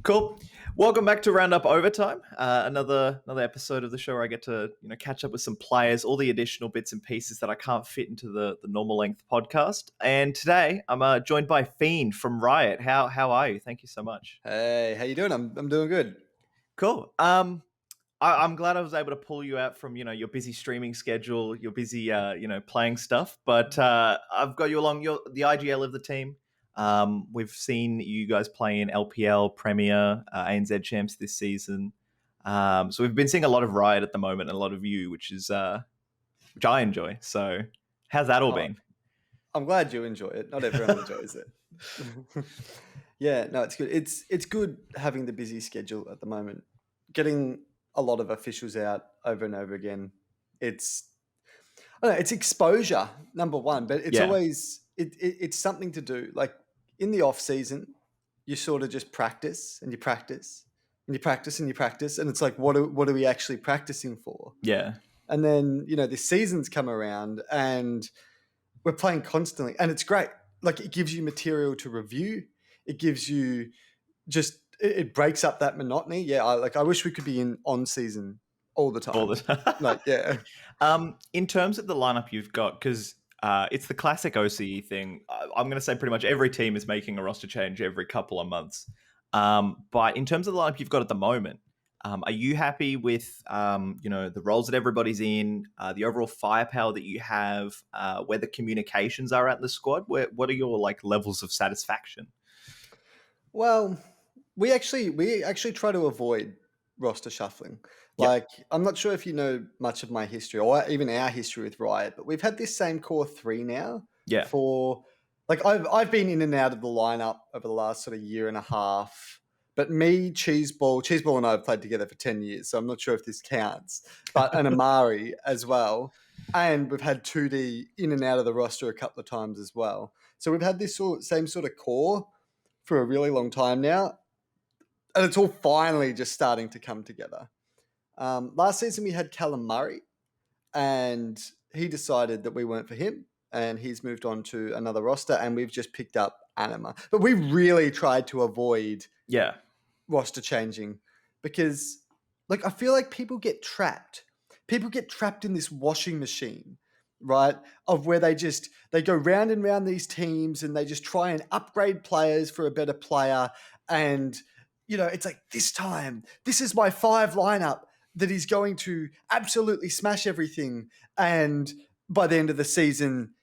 Cool. Welcome back to Roundup Overtime. Another episode of the show where I get to catch up with some players, all the additional bits and pieces that I can't fit into the normal length podcast. And today I'm joined by Fiend from Riot. How are you? Thank you so much. Hey, how you doing? I'm doing good. Cool. I'm glad I was able to pull you out from your busy streaming schedule, your busy playing stuff. But I've got you along. You're the IGL of the team. We've seen you guys play in LPL, Premier, ANZ Champs this season. So we've been seeing a lot of Riot at the moment, and a lot of you, which I enjoy. So how's that all Oh, been? I'm glad you enjoy it. Not everyone enjoys it. Yeah, no, it's good. It's good having the busy schedule at the moment. Getting a lot of officials out over and over again. I don't know, it's exposure, number one, but it's Yeah, always it's something to do. Like in the off season, you sort of just practice and you practice and you practice and you practice, and it's like what are we actually practicing for? yeah, And then the seasons come around and we're playing constantly, and it's great. Like it gives you material to review. It gives you it breaks up that monotony. Yeah, I wish we could be in on season all the all time. the time. Like yeah, In terms of the lineup you've got, because it's the classic OCE thing. I'm going to say pretty much every team is making a roster change every couple of months. But in terms of the lineup you've got at the moment, are you happy with the roles that everybody's in, the overall firepower that you have, where the communications are at in the squad? What are your levels of satisfaction? well, we actually try to avoid roster shuffling. Yep. Like I'm not sure if you know much of my history or even our history with Riot, but we've had this same core three now Yeah. for like I've been in and out of the lineup over the last sort of year and a half. But me, Cheeseball and I have played together for 10 years, so I'm not sure if this counts. But and Amari as well. And we've had 2D in and out of the roster a couple of times as well. So we've had this same sort of core for a really long time now, and it's all finally just starting to come together. Last season we had Callum Murray, and he decided that we weren't for him, and he's moved on to another roster, and we've just picked up Anima. But we really tried to avoid Yeah. roster changing because, like, I feel like people get trapped. People get trapped in this washing machine, right? Of where they go round and round these teams and they just try and upgrade players for a better player. And it's like this time, this is my 5 lineup that is going to absolutely smash everything. And by the end of the season,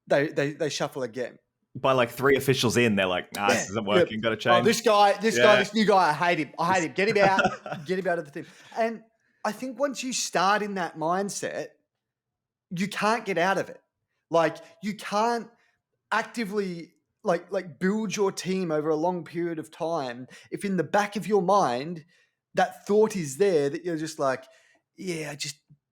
they shuffle again. By 3 officials in, they're like, nah, Yeah, this isn't yeah. working, got to Oh, change. this new guy, I hate him. I hate him. Get him out. Get him out of the team. And I think once you start in that mindset, you can't get out of it. Like you can't actively build your team over a long period of time if in the back of your mind that thought is there that you're just like, yeah,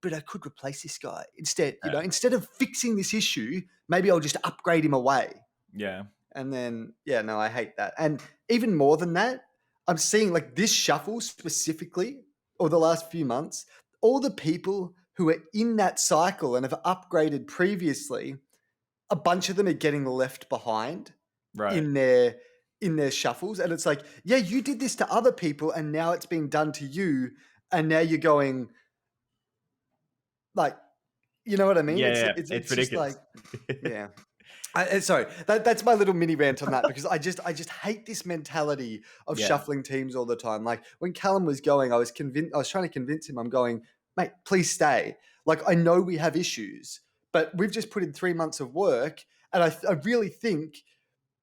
but I could replace this guy instead. Instead of fixing this issue, maybe I'll just upgrade him away. Yeah. And then, yeah, no, I hate that. And even more than that, I'm seeing like this shuffle specifically, or the last few months, all the people who are in that cycle and have upgraded previously, a bunch of them are getting left behind Right. in their shuffles. And it's like, yeah, you did this to other people and now it's being done to you. And now you're going like, you know what I mean? Yeah, It's it's just like, ridiculous. yeah. Sorry, that's my little mini rant on that because I just hate this mentality of Yeah. shuffling teams all the time. Like when Callum was going, I was trying to convince him. I'm going, mate, please stay. Like I know we have issues, but we've just put in 3 months of work, and I really think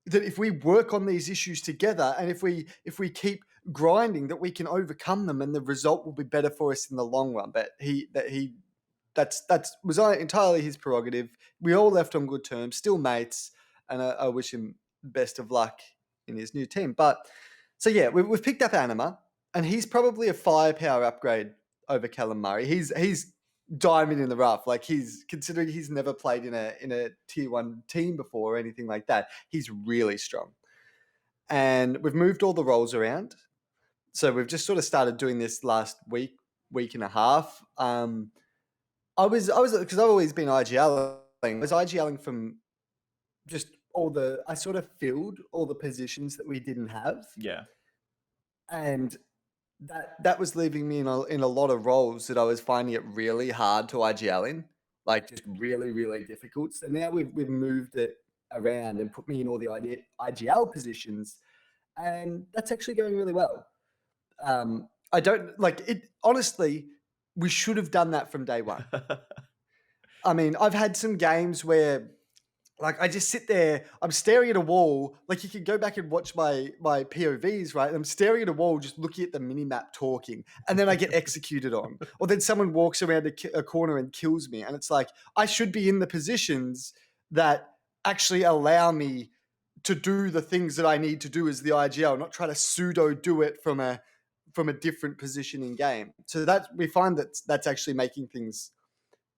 that if we work on these issues together, and if we keep grinding, that we can overcome them, and the result will be better for us in the long run. But that's was entirely his prerogative. We all left on good terms, still mates, and I wish him best of luck in his new team. But so yeah, we've picked up Anima, and he's probably a firepower upgrade over Callum Murray. He's diamond in the rough. Like considering he's never played in a tier 1 team before or anything like that. He's really strong, and we've moved all the roles around. So we've just sort of started doing this last week and a half. I was because I've always been IGLing. I was IGLing from just I sort of filled all the positions that we didn't have. Yeah. And that was leaving me in a lot of roles that I was finding it really hard to IGL in, like just really, really difficult. So now we've moved it around and put me in all the IGL positions, and that's actually going really well. I don't like it. Honestly, we should have done that from day one. I mean, I've had some games where like I just sit there, I'm staring at a wall. Like you can go back and watch my POVs, right? I'm staring at a wall, just looking at the mini map, talking, and then I get executed on, or then someone walks around a corner and kills me, and it's like I should be in the positions that actually allow me to do the things that I need to do as the IGL, not try to pseudo do it from a different position in game. So that we find that that's actually making things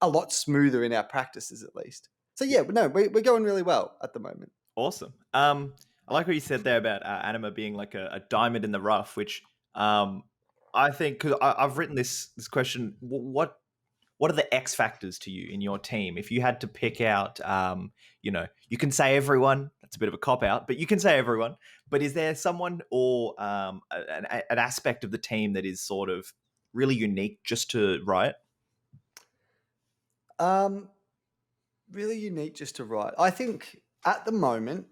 a lot smoother in our practices, at least. So yeah, no, we're going really well at the moment. Awesome. I like what you said there about Anima being like a diamond in the rough, which I think because I've written this question. What are the X factors to you in your team? If you had to pick out, you can say everyone. That's a bit of a cop out, but you can say everyone. But is there someone or an aspect of the team that is sort of really unique just to Riot? Really unique just to Riot. I think at the moment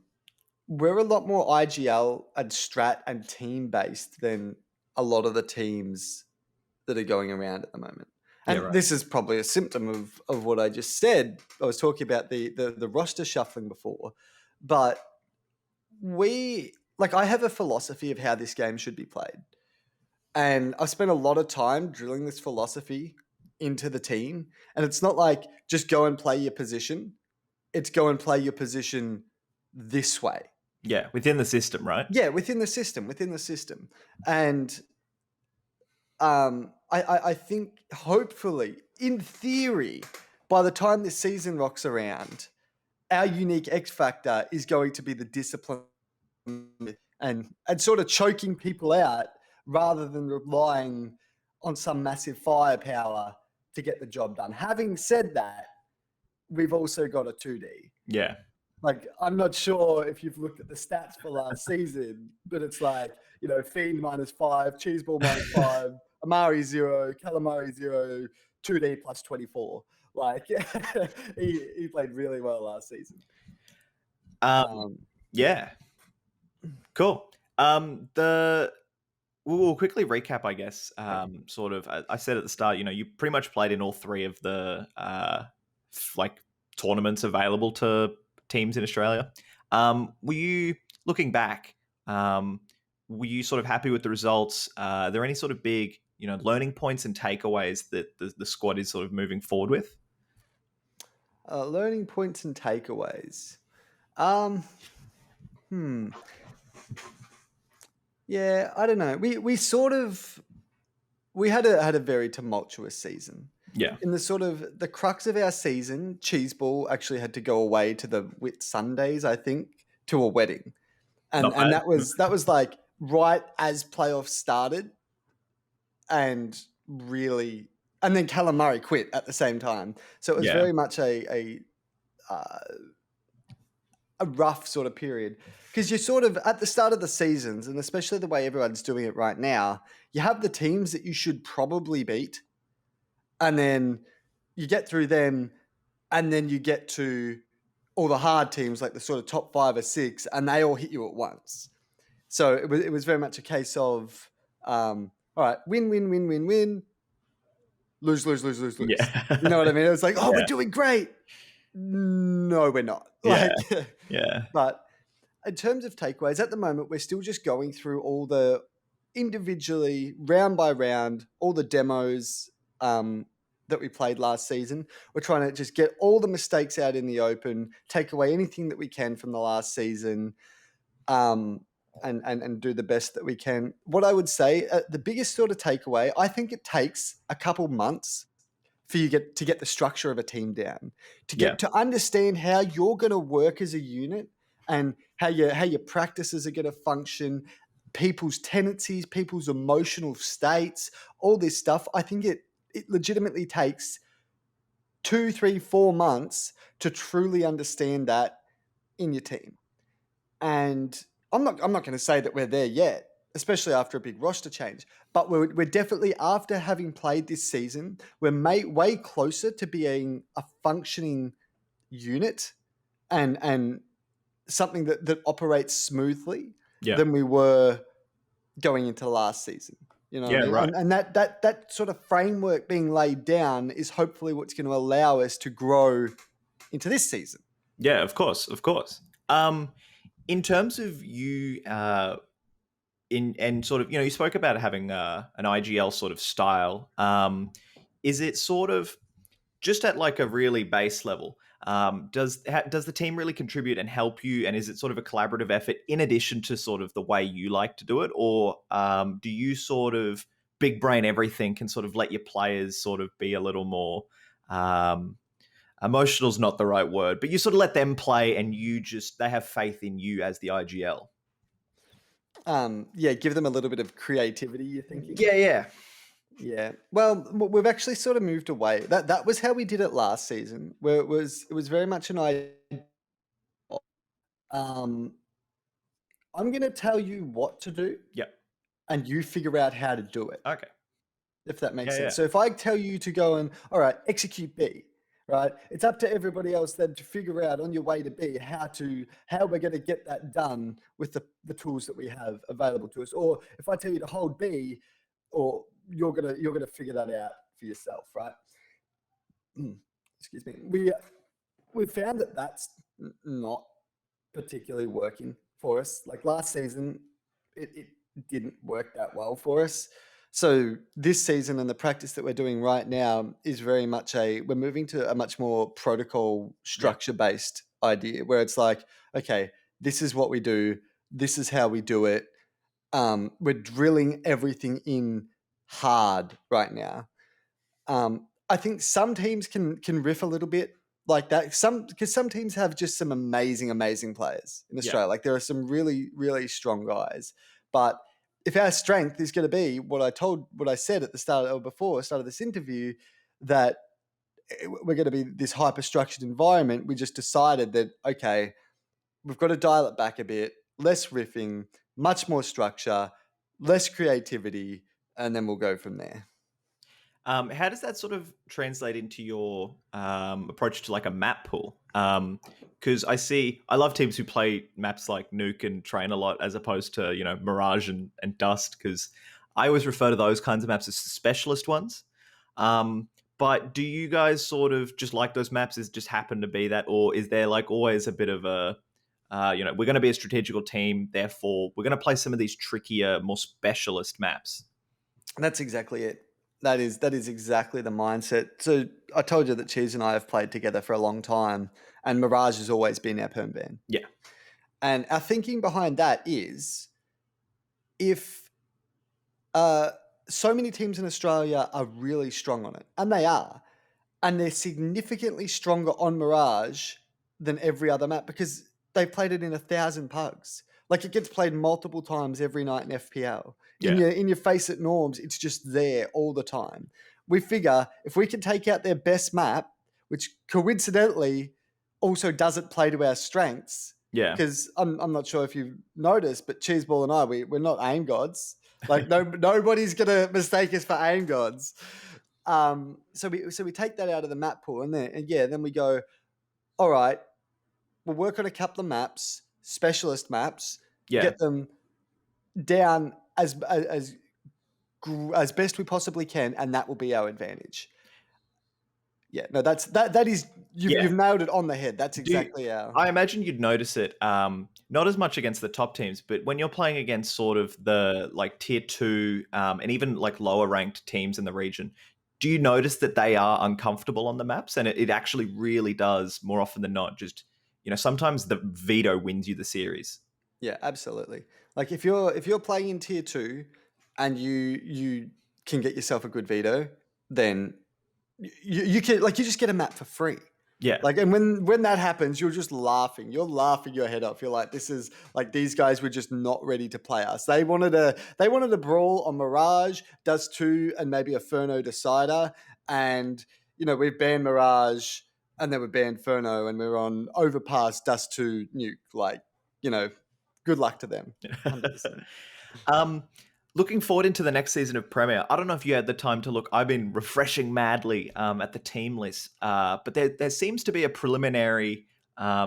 we're a lot more IGL and strat and team based than a lot of the teams that are going around at the moment. Yeah, And right. this is probably a symptom of what I just said. I was talking about the roster shuffling before, but I have a philosophy of how this game should be played. And I've spent a lot of time drilling this philosophy into the team. And it's not like just go and play your position. It's go and play your position this way. Yeah, within the system, right? Yeah, within the system. And I think hopefully, in theory, by the time this season rocks around, our unique X factor is going to be the discipline and sort of choking people out rather than relying on some massive firepower to get the job done. Having said that, we've also got a 2D. Yeah. Like, I'm not sure if you've looked at the stats for last season, but it's like, Fiend -5, Cheeseball -5, Amari 0, Calamari 0, 2D plus 24. Like, he played really well last season. Yeah. Cool. We'll quickly recap, I guess. Sort of, I said at the start, you pretty much played in all three of the tournaments available to teams in Australia. Were you looking back? Were you sort of happy with the results? Are there any sort of big, learning points and takeaways that the squad is sort of moving forward with? Learning points and takeaways. Yeah, I don't know. We had a very tumultuous season. Yeah. In the sort of the crux of our season, Cheeseball actually had to go away to the Whit Sundays, I think, to a wedding. And that was like right as playoffs started, and then Callum Murray quit at the same time. So it was very much a rough sort of period, because you're sort of at the start of the seasons, and especially the way everyone's doing it right now, you have the teams that you should probably beat, and then you get through them, and then you get to all the hard teams, like the sort of top 5 or 6, and they all hit you at once. So it was very much a case of, all right, win, win, win, win, win, lose, lose, lose, lose, lose. Yeah. You know what I mean? It was like, we're doing great. No, we're not. Yeah. But in terms of takeaways, at the moment, we're still just going through all the individually, round by round, all the demos that we played last season. We're trying to just get all the mistakes out in the open, take away anything that we can from the last season, and do the best that we can. What I would say, the biggest sort of takeaway, I think it takes a couple months for you to get the structure of a team down, to understand how you're going to work as a unit and how your practices are going to function, people's tendencies, people's emotional states, all this stuff. I think it legitimately takes 2, 3, 4 months to truly understand that in your team. And I'm not going to say that we're there yet, especially after a big roster change. But we're definitely, after having played this season, we're way closer to being a functioning unit and something that operates smoothly Yeah. than we were going into last season. You know what I Yeah, mean? right. And that sort of framework being laid down is hopefully what's going to allow us to grow into this season. Yeah, of course, of course. In terms of you, in and sort of, you spoke about having an IGL sort of style. Is it sort of just at like a really base level? Does the team really contribute and help you? And is it sort of a collaborative effort in addition to sort of the way you like to do it, or do you sort of big brain everything, can sort of let your players sort of be a little more? Emotional is not the right word, but you sort of let them play, and they have faith in you as the IGL. Yeah, give them a little bit of creativity, you're thinking? Yeah, yeah, Yeah. Well, we've actually sort of moved away. That was how we did it last season, where it was very much an idea. Um, I'm going to tell you what to do, yeah. and you figure out how to do it, Okay. if that makes Yeah, sense. yeah, So if I tell you to go and, all right, execute B, right? It's up to everybody else then to figure out on your way to B how we're going to get that done with the tools that we have available to us. Or if I tell you to hold B, or you're gonna figure that out for yourself, right? Excuse me. We found that that's not particularly working for us. Like last season, it didn't work that well for us. So this season and the practice that we're doing right now is very much we're moving to a much more protocol yeah, structure based idea where it's like, okay, this is what we do. This is how we do it. We're drilling everything in hard right now. I think some teams can riff a little bit like that. Because some teams have just some amazing players in yeah. Australia. Like there are some really strong guys. But if our strength is going to be what I said at the start or before start of this interview, that we're going to be this hyper structured environment, we just decided that okay, we've got to dial it back a bit, less riffing, much more structure, less creativity, and then we'll go from there. How does that sort of translate into your approach to like a map pool? Because I love teams who play maps like Nuke and Train a lot, as opposed to Mirage and Dust. Because I always refer to those kinds of maps as specialist ones. But do you guys sort of just like those maps as just happen to be that, or is there like always a bit of a we're going to be a strategical team, therefore we're going to play some of these trickier, more specialist maps? That's exactly it. That is exactly the mindset. So I told you that Cheese and I have played together for a long time, and Mirage has always been our perm ban. Yeah, And our thinking behind that is, if so many teams in Australia are really strong on it, and they are, and they're significantly stronger on Mirage than every other map because they've played it in 1,000 pugs. Like it gets played multiple times every night in FPL. yeah, In your face at norms, it's just there all the time. We figure if we can take out their best map, which coincidentally also doesn't play to our strengths, yeah. because I'm not sure if you've noticed, but Cheeseball and I, we're not aim gods. Like nobody's gonna mistake us for aim gods. So we take that out of the map pool, and then we go, all right, we'll work on a couple of maps, specialist maps, Yeah. get them down as best we possibly can, and that will be our advantage. Yeah, no, that is Yeah. you've nailed it on the head. That's Do you, exactly our. I imagine you'd notice it, not as much against the top teams, but when you're playing against sort of the like tier two and even like lower ranked teams in the region, do you notice that they are uncomfortable on the maps? And it actually really does, more often than not, just, sometimes the veto wins you the series. Yeah, absolutely. Like if you're playing in tier two, and you can get yourself a good veto, then you can you just get a map for free. Yeah. Like, and when that happens, you're just laughing. You're laughing your head off. You're like, this is like these guys were just not ready to play us. They wanted a brawl on Mirage, Dust 2, and maybe a Furno decider. And we've banned Mirage, and then we banned Furno, and we're on Overpass, Dust 2, Nuke. Like, good luck to them. 100%. Um, Looking forward into the next season of Premier. I don't know if you had the time to look. I've been refreshing madly at the team list, but there seems to be a preliminary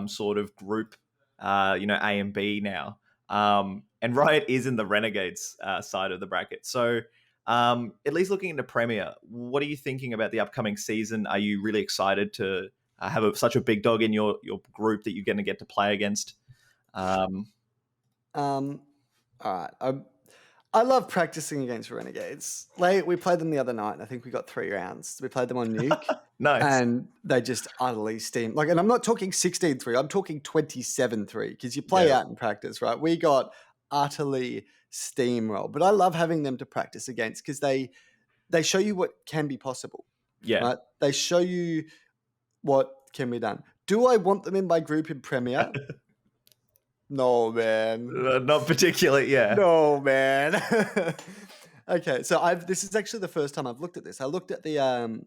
sort of group, A and B now, and Riot is in the Renegades side of the bracket. So, at least looking into Premier, what are you thinking about the upcoming season? Are you really excited to have such a big dog in your group that you're going to get to play against? Um, Um, all right. I love practicing against Renegades. Like, we played them the other night, and I think we got 3 rounds. We played them on Nuke, nice. and they just utterly steamed. Like, and I'm not talking 16-3, I'm talking 27-3, because you play Yeah. out in practice, right? We got utterly steamrolled. But I love having them to practice against, because they show you what can be possible, Yeah. right? They show you what can be done. Do I want them in my group in Premier? No, man. Not particularly, yeah. No, man. Okay, so this is actually the first time I've looked at this. I looked at the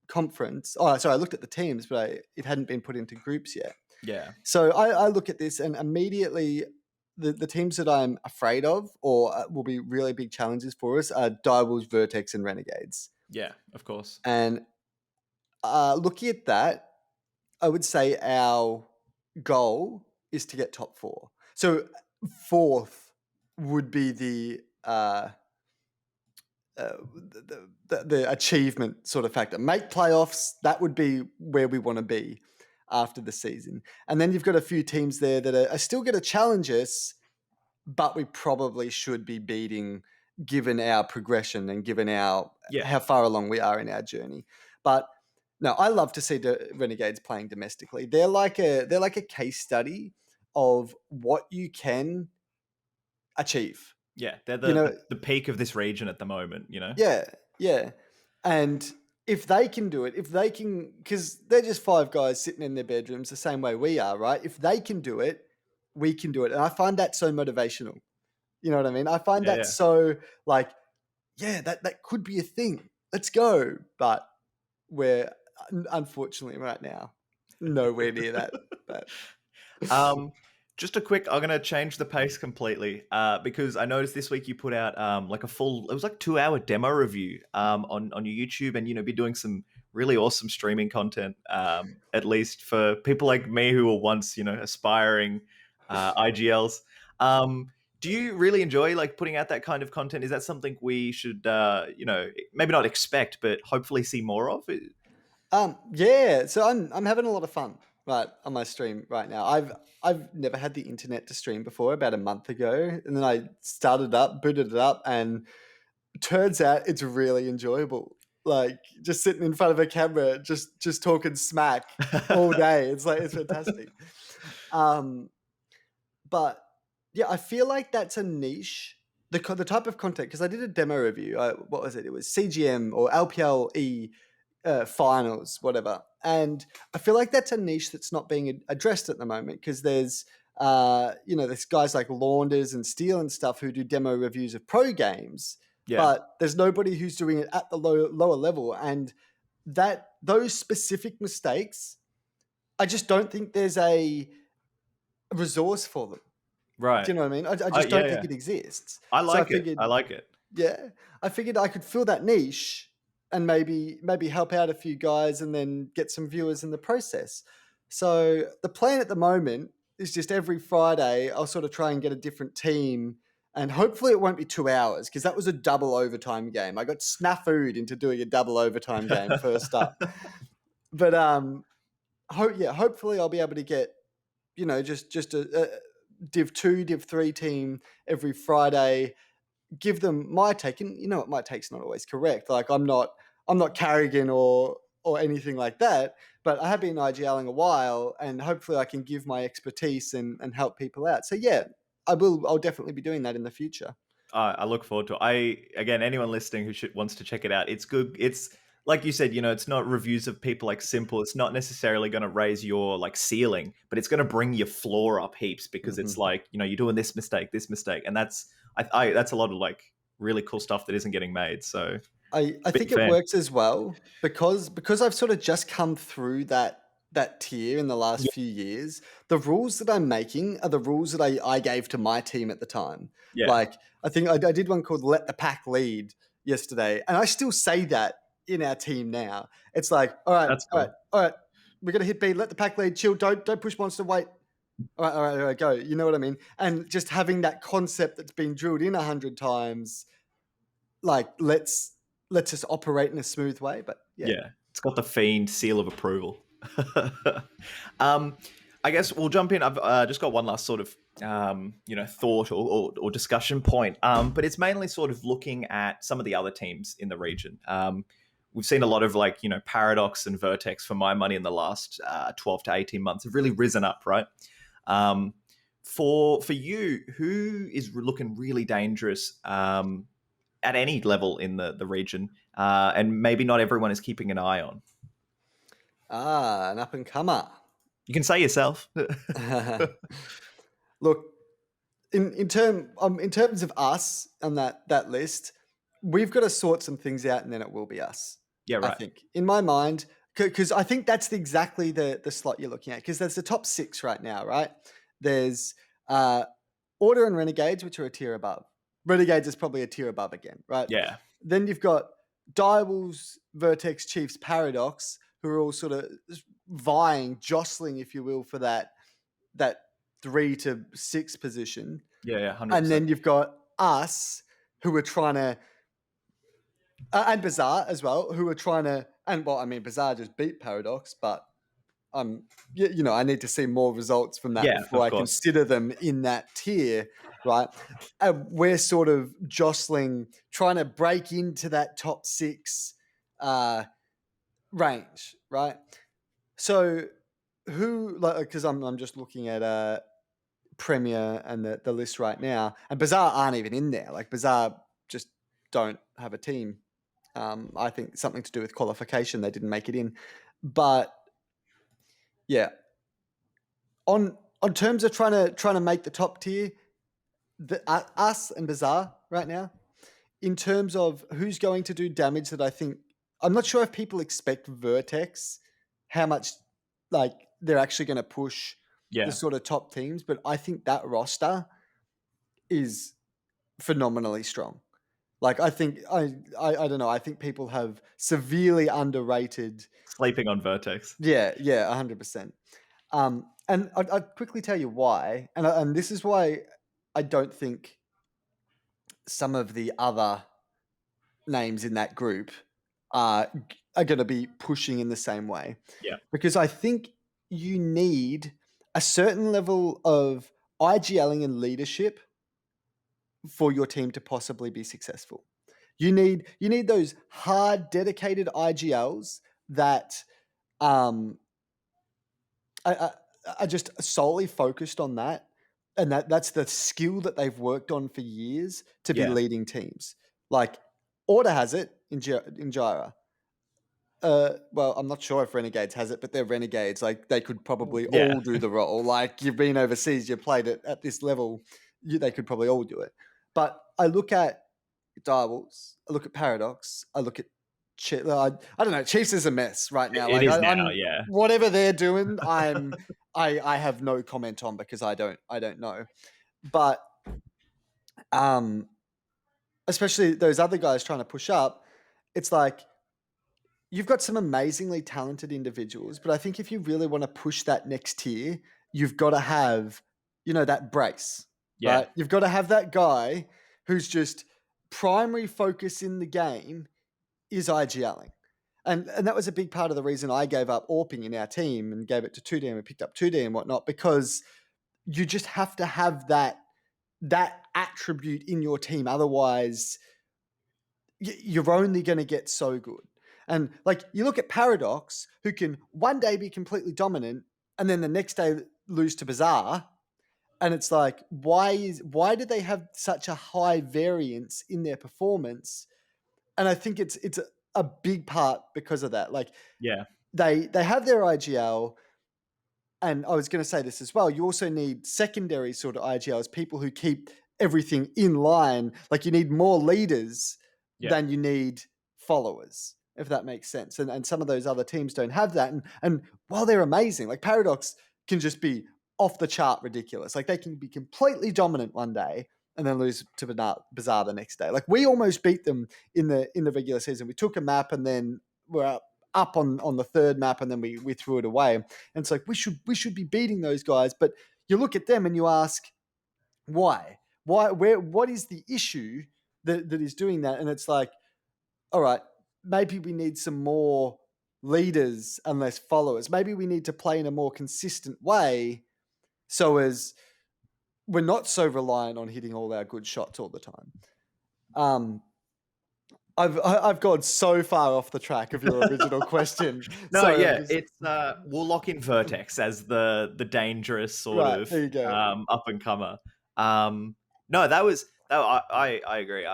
conference. Oh, sorry, I looked at the teams, but it hadn't been put into groups yet. Yeah. So I look at this, and immediately the teams that I'm afraid of, or will be really big challenges for us, are Direwolves, Vertex, and Renegades. Yeah, of course. And looking at that, I would say our goal is to get top 4. So 4th would be the achievement sort of factor. Make playoffs, that would be where we want to be after the season. And then you've got a few teams there that are still going to challenge us, but we probably should be beating given our progression and given how far along we are in our journey. But no, I love to see the Renegades playing domestically. They're like a case study of what you can achieve. Yeah, they're the peak of this region at the moment, Yeah. And if they can do it, because they're just 5 guys sitting in their bedrooms the same way we are, right? If they can do it, we can do it. And I find that so motivational. You know what I mean? I find that so like, yeah, that could be a thing. Let's go. But we're unfortunately right now nowhere near that. But just a quick, I'm going to change the pace completely because I noticed this week you put out like it was like 2-hour demo review on your YouTube, and be doing some really awesome streaming content, at least for people like me who were once aspiring IGLs. Do you really enjoy like putting out that kind of content? Is that something we should maybe not expect, but hopefully see more of? Yeah, so I'm having a lot of fun on my stream right now. I've never had the internet to stream before, about a month ago, and then I booted it up, and turns out it's really enjoyable. Like, just sitting in front of a camera, just talking smack all day. It's fantastic. But yeah, I feel like that's a niche. The type of content, because I did a demo review. What was it? It was CGM or LPLE finals, whatever. And I feel like that's a niche that's not being addressed at the moment, because there's there's guys like Launders and Steel and stuff who do demo reviews of pro games, but there's nobody who's doing it at the lower level. And those specific mistakes, I just don't think there's a resource for them. Right. Do you know what I mean? I just don't think it exists. I like it. Yeah. I figured I could fill that niche and maybe help out a few guys and then get some viewers in the process. So the plan at the moment is just every Friday I'll sort of try and get a different team, and hopefully it won't be 2 hours, because that was a double overtime game. I got snafu'd into doing a double overtime game first up. But hopefully I'll be able to get just a Div 2, Div 3 team every Friday, give them my take. And my take's not always correct. Like, I'm not Carrigan or anything like that, but I have been IGLing a while, and hopefully I can give my expertise and help people out. So yeah, I'll definitely be doing that in the future. I look forward to it. Again, anyone listening who wants to check it out, it's good. It's like you said, it's not reviews of people like Simple. It's not necessarily going to raise your like ceiling, but it's going to bring your floor up heaps, because it's like, you're doing this mistake, and that's a lot of like really cool stuff that isn't getting made. So I think it works as well because I've sort of just come through that that tier in the last few years, the rules that I'm making are the rules that I gave to my team at the time. Yeah, Like, I think I did one called Let the Pack Lead yesterday, and I still say that in our team now. It's like, all right, that's all right, cool. all right, we're going to hit B, let the pack lead, chill, don't push monster, wait. All right, go. You know what I mean? And just having that concept that's been drilled in 100 times, like, let's just operate in a smooth way. But yeah. Yeah, it's got the Fiend seal of approval. um, I guess we'll jump in. I've just got one last sort of thought or discussion point, but it's mainly sort of looking at some of the other teams in the region. We've seen a lot of Paradox and Vertex, for my money, in the last 12 to 18 months have really risen up, right? For you, who is looking really dangerous at any level in the region, and maybe not everyone is keeping an eye on? An up and comer. You can say yourself. Look, in terms of us on that list, we've got to sort some things out, and then it will be us. Yeah, I right. think, in my mind, because I think that's exactly the slot you're looking at. Because there's the top 6 right now, right? There's Order and Renegades, which are a tier above. Renegades is probably a tier above again, right? Yeah, Then you've got Direwolves, Vertex, Chiefs, Paradox, who are all sort of vying, jostling, if you will, for that 3 to 6 position. yeah, 100%. And then you've got us, who are trying to, and Bazaar as well, who are trying to, and well, I mean, Bazaar just beat Paradox, but I need to see more results from that before of I course. consider them in that tier, right? And we're sort of jostling, trying to break into that top 6 range, right? So who, because I'm just looking at Premier and the list right now, and Bazaar aren't even in there. Like, Bazaar just don't have a team. I think something to do with qualification, they didn't make it in. But yeah, on terms of trying to make the top tier, us and Bazaar right now, in terms of who's going to do damage, that I think, I'm not sure if people expect Vertex, how much they're actually going to push the sort of top teams, but I think that roster is phenomenally strong. Like, I think I don't know. I think people have severely underrated. Sleeping on Vertex. Yeah, 100%. And I'd quickly tell you why, and this is why I don't think some of the other names in that group are going to be pushing in the same way. Yeah. Because I think you need a certain level of IGLing and leadership for your team to possibly be successful. You need those hard, dedicated IGLs that are just solely focused on that, and that's the skill that they've worked on for years to be leading teams. Like, Order has it in Gyra. Well, I'm not sure if Renegades has it, but they're Renegades. Like, they could probably all do the role. Like, you've been overseas, you played it at this level, they could probably all do it. But I look at Direwolves, I look at Paradox, I look at I don't know. Chiefs is a mess right now. It is now, yeah. Whatever they're doing, I have no comment on, because I don't know. But especially those other guys trying to push up, it's like, you've got some amazingly talented individuals, but I think if you really want to push that next tier, you've got to have, that brace, right? You've got to have that guy who's just primary focus in the game is IGLing. And that was a big part of the reason I gave up AWPing in our team and gave it to 2D, and we picked up 2D and whatnot, because you just have to have that attribute in your team. Otherwise, you're only going to get so good. And like, you look at Paradox, who can one day be completely dominant and then the next day lose to Bazaar. And it's like, why do they have such a high variance in their performance? And I think it's a big part because of that. Like, they have their IGL, and I was going to say this as well. You also need secondary sort of IGLs, people who keep everything in line. Like, you need more leaders than you need followers. if that makes sense. And some of those other teams don't have that. And while they're amazing, like Paradox can just be off the chart ridiculous. Like they can be completely dominant one day and then lose to Bazaar the next day. Like we almost beat them in the regular season. We took a map and then we're up on the third map and then we threw it away. And it's like we should be beating those guys. But you look at them and you ask, why? What is the issue that is doing that? And it's like, all right, maybe we need some more leaders and less followers. Maybe we need to play in a more consistent way so as we're not so reliant on hitting all our good shots all the time. I've gone so far off the track of your original question. No, Sorry, yeah, it's we'll lock in Vertex as the dangerous sort Right, of there you go. up and comer. No, I agree.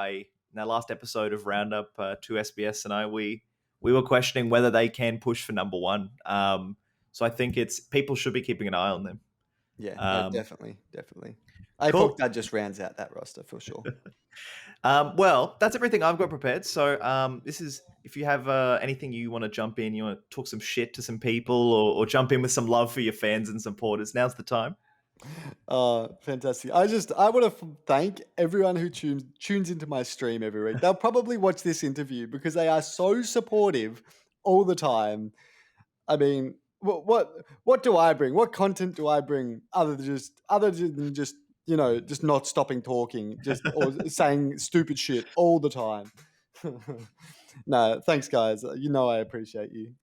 In our last episode of Roundup, 2SBS and we were questioning whether they can push for number one. So I think people should be keeping an eye on them. Yeah, no, definitely. Cool. APOC that just rounds out that roster for sure. Well, that's everything I've got prepared. So this is, if you have anything you want to jump in, you want to talk some shit to some people or jump in with some love for your fans and supporters, now's the time. Fantastic. I want to thank everyone who tunes into my stream every week. They'll probably watch this interview because they are so supportive all the time. I mean, what do I bring? What content do I bring other than just just not stopping talking, or saying stupid shit all the time? No, thanks guys. I appreciate you.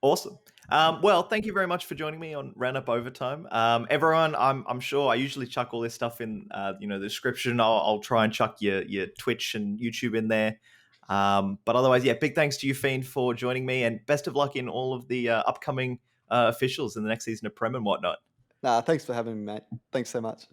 Awesome. Well, thank you very much for joining me on Roundup Overtime. Everyone, I'm sure I usually chuck all this stuff in the description. I'll try and chuck your Twitch and YouTube in there. But otherwise, yeah, big thanks to you, Fiend, for joining me, and best of luck in all of the upcoming officials in the next season of Prem and whatnot. Nah, thanks for having me, mate. Thanks so much.